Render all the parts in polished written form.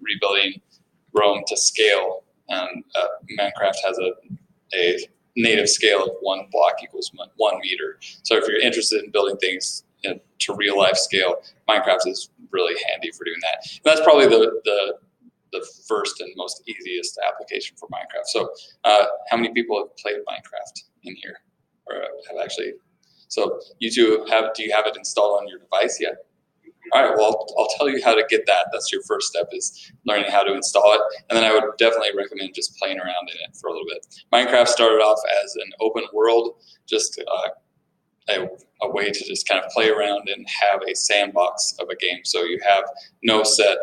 rebuilding Rome to scale, and Minecraft has a native scale of 1 block equals 1 meter. So if you're interested in building things to real life scale, Minecraft is really handy for doing that. And that's probably the first and most easiest application for Minecraft. So how many people have played Minecraft in here, or have actually? So you two do you have it installed on your device yet? All right, well, I'll tell you how to get that. That's your first step, is learning how to install it. And then I would definitely recommend just playing around in it for a little bit. Minecraft started off as an open world, just a way to just kind of play around and have a sandbox of a game. So you have no set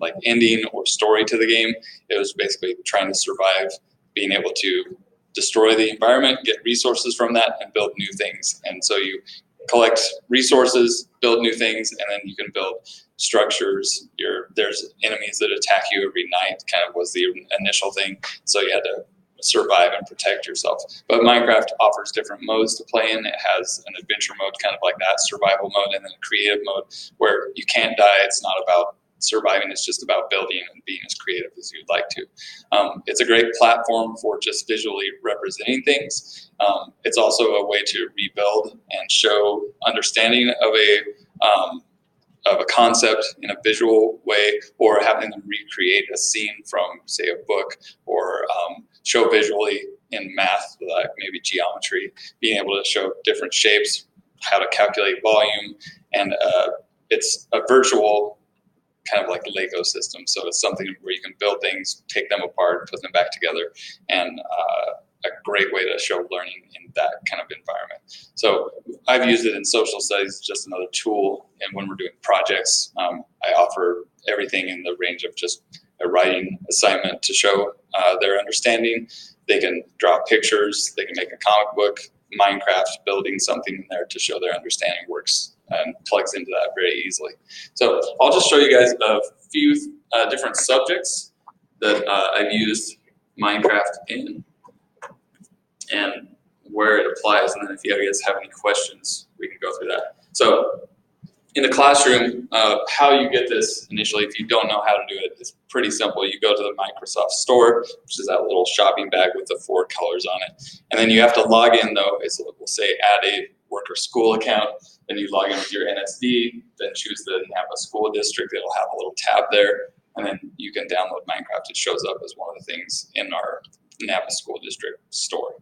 like ending or story to the game. It was basically trying to survive, being able to destroy the environment, get resources from that, and build new things. And so you collect resources, build new things, and then you can build structures. There's enemies that attack you every night, kind of was the initial thing. So you had to survive and protect yourself. But Minecraft offers different modes to play in. It has an adventure mode, kind of like that, survival mode, and then a creative mode where you can't die. It's not about surviving, it's just about building and being as creative as you'd like to. It's a great platform for just visually representing things. It's also a way to rebuild and show understanding of a concept in a visual way, or having them recreate a scene from, say, a book, or show visually in math, like maybe geometry, being able to show different shapes, how to calculate volume, and it's a virtual kind of like Lego system. So it's something where you can build things, take them apart, put them back together, and a great way to show learning in that kind of environment. So I've used it in social studies, just another tool. And when we're doing projects, I offer everything in the range of just a writing assignment to show their understanding. They can draw pictures, they can make a comic book, Minecraft, building something in there to show their understanding works and plugs into that very easily. So I'll just show you guys a few different subjects that I've used Minecraft in and where it applies. And then if you guys have any questions, we can go through that. So in the classroom, how you get this initially, if you don't know how to do it, it's pretty simple. You go to the Microsoft Store, which is that little shopping bag with the 4 colors on it. And then you have to log in, though. We'll say add a work or school account. Then you log in with your NSD, then choose the Napa school district. It'll have a little tab there. And then you can download Minecraft. It shows up as one of the things in our Napa school district store.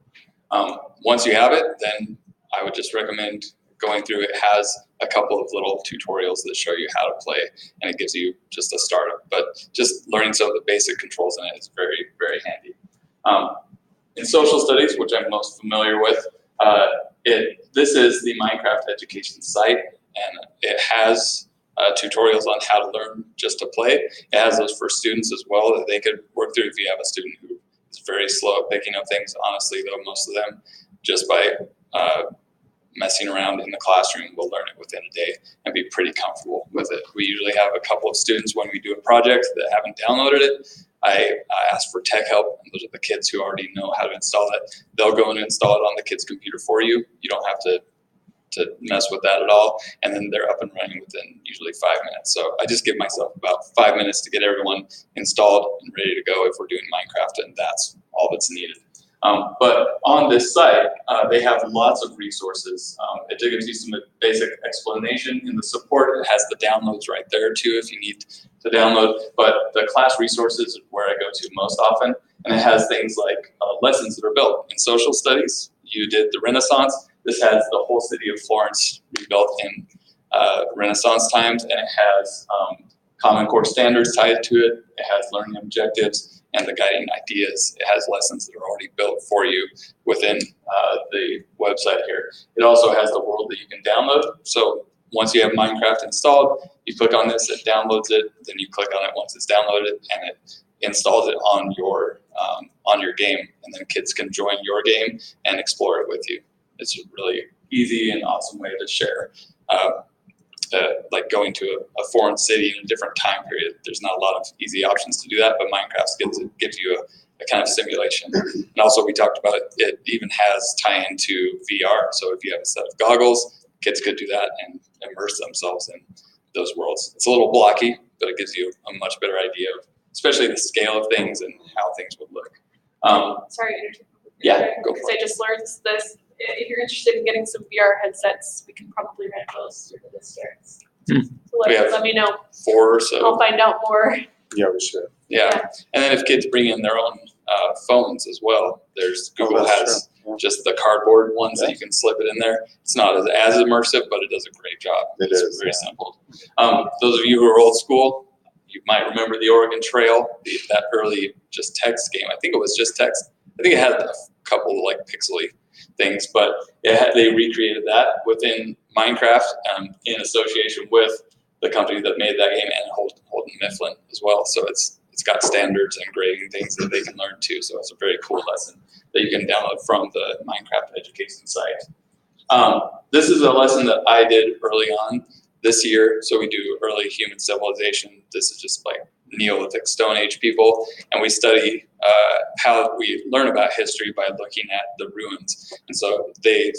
Once you have it, then I would just recommend going through. It has a couple of little tutorials that show you how to play, and it gives you just a startup. But just learning some of the basic controls in it is very, very handy. In social studies, which I'm most familiar with, this is the Minecraft education site, and it has tutorials on how to learn just to play. It has those for students as well that they could work through if you have a student who is very slow at picking up things. Honestly, though, most of them, just by messing around in the classroom, will learn it within a day and be pretty comfortable with it. We usually have a couple of students when we do a project that haven't downloaded it. I ask for tech help, and those are the kids who already know how to install it. They'll go and install it on the kid's computer for you. You don't have to mess with that at all, and then they're up and running within usually 5 minutes. So I just give myself about 5 minutes to get everyone installed and ready to go if we're doing Minecraft, and that's all that's needed. But on this site, they have lots of resources. It gives you some basic explanation. In the support, it has the downloads right there too if you need to download. But the class resources is where I go to most often. And it has things like lessons that are built. In social studies, you did the Renaissance. This has the whole city of Florence rebuilt in Renaissance times, and it has Common Core standards tied to it. It has learning objectives and the guiding ideas. It has lessons that are already built for you within the website here. It also has the world that you can download. So once you have Minecraft installed, you click on this, it downloads it, then you click on it once it's downloaded, and it installs it on your game, and then kids can join your game and explore it with you. It's a really easy and awesome way to share. Like going to a foreign city in a different time period. There's not a lot of easy options to do that, but Minecraft gives you a kind of simulation. And also we talked about it even has tie-in to VR. So if you have a set of goggles, kids could do that and immerse themselves in those worlds. It's a little blocky, but it gives you a much better idea of, especially the scale of things and how things would look. Sorry to interrupt. Yeah, go because for it. I just learned this. If you're interested in getting some VR headsets, we can probably rent those through the districts. So let me know. 4 or so. I'll find out more. Yeah, we should. Yeah, and then if kids bring in their own phones as well, Google has just the cardboard ones that you can slip it in there. It's not as immersive, but it does a great job. It's very simple. Those of you who are old school, you might remember the Oregon Trail, that early just text game. I think it was just text. I think it had a couple like pixely things, but they recreated that within Minecraft in association with the company that made that game and Holden Mifflin as well. So it's got standards and grading things that they can learn too. So it's a very cool lesson that you can download from the Minecraft education site. This is a lesson that I did early on this year. So we do early human civilization. This is just like Neolithic Stone Age people. And we study how we learn about history by looking at the ruins. And so they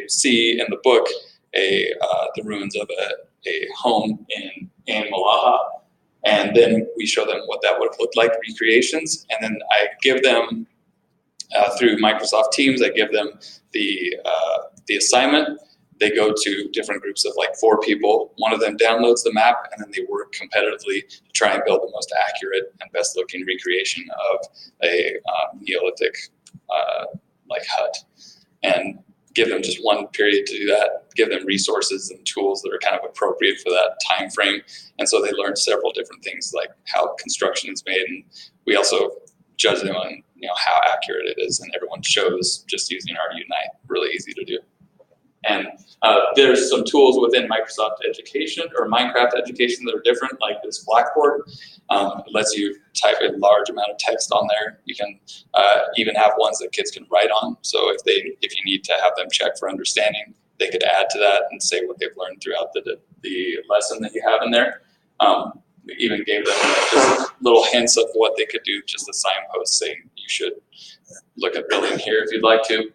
see in the book the ruins of a home in Malaha. And then we show them what that would have looked like, recreations. And then I give them, through Microsoft Teams, I give them the assignment. They go to different groups of like 4 people. One of them downloads the map, and then they work competitively to try and build the most accurate and best looking recreation of a Neolithic like hut. And give them just one period to do that, give them resources and tools that are kind of appropriate for that time frame. And so they learn several different things like how construction is made. And we also judge them on how accurate it is. And everyone shows just using our Unite, really easy to do. And there's some tools within Microsoft Education or Minecraft Education that are different, like this Blackboard. It lets you type a large amount of text on there. You can even have ones that kids can write on. So if you need to have them check for understanding, they could add to that and say what they've learned throughout the lesson that you have in there. We even gave them just little hints of what they could do, just a signpost saying you should look at building here if you'd like to.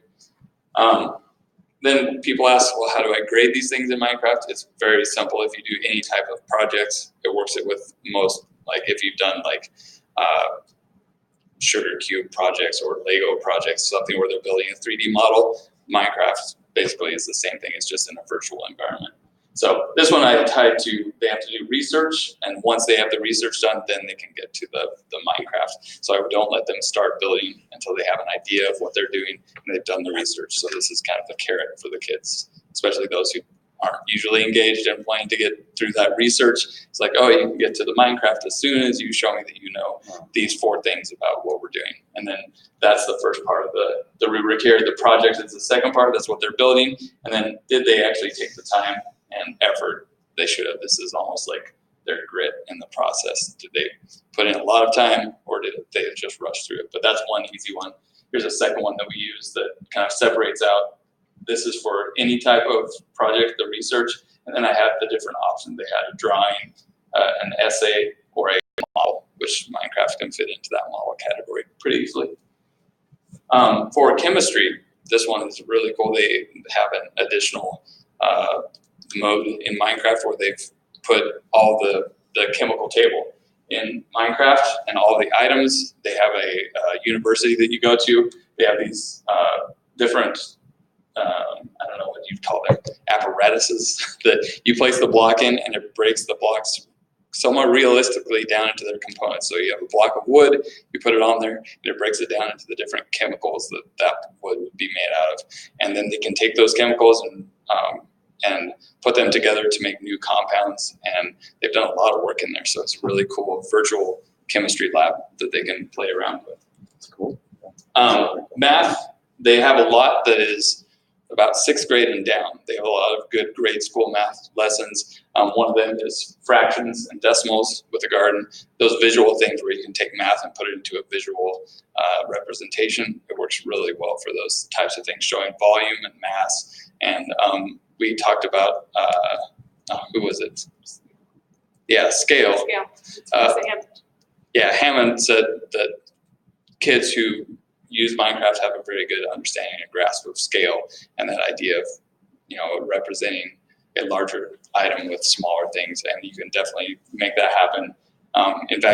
Then people ask, well, how do I grade these things in Minecraft? It's very simple. If you do any type of projects, it works it with most, like if you've done like sugar cube projects or Lego projects, something where they're building a 3D model, Minecraft basically is the same thing. It's just in a virtual environment. So this one I tied to, they have to do research, and once they have the research done, then they can get to the Minecraft. So I don't let them start building until they have an idea of what they're doing and they've done the research. So this is kind of a carrot for the kids, especially those who aren't usually engaged in wanting to get through that research. It's like, oh, you can get to the Minecraft as soon as you show me that you know these 4 things about what we're doing. And then that's the first part of the rubric here. The project is the second part. That's what they're building. And then did they actually take the time and effort they should have? This is almost like their grit in the process. Did they put in a lot of time, or did they just rush through it? But that's one easy one. Here's a second one that we use that kind of separates out. This is for any type of project, the research, and then I have the different options. They had a drawing, an essay, or a model, which Minecraft can fit into that model category pretty easily. For chemistry, this one is really cool. They have an additional mode in Minecraft where they've put all the chemical table in Minecraft and all the items. They have a university that you go to. They have these different, I don't know what you'd call them, apparatuses that you place the block in, and it breaks the blocks somewhat realistically down into their components. So you have a block of wood, you put it on there, and it breaks it down into the different chemicals that wood would be made out of. And then they can take those chemicals and put them together to make new compounds. And they've done a lot of work in there. So it's a really cool virtual chemistry lab that they can play around with. That's cool. Math, they have a lot that is about 6th grade and down. They have a lot of good grade school math lessons. One of them is fractions and decimals with a garden. Those visual things where you can take math and put it into a visual representation. It works really well for those types of things, showing volume and mass. And we talked about, who was it? Yeah, scale. Yeah, Hammond said that kids who use Minecraft have a very good understanding and grasp of scale, and that idea of representing a larger item with smaller things, and you can definitely make that happen. In fact,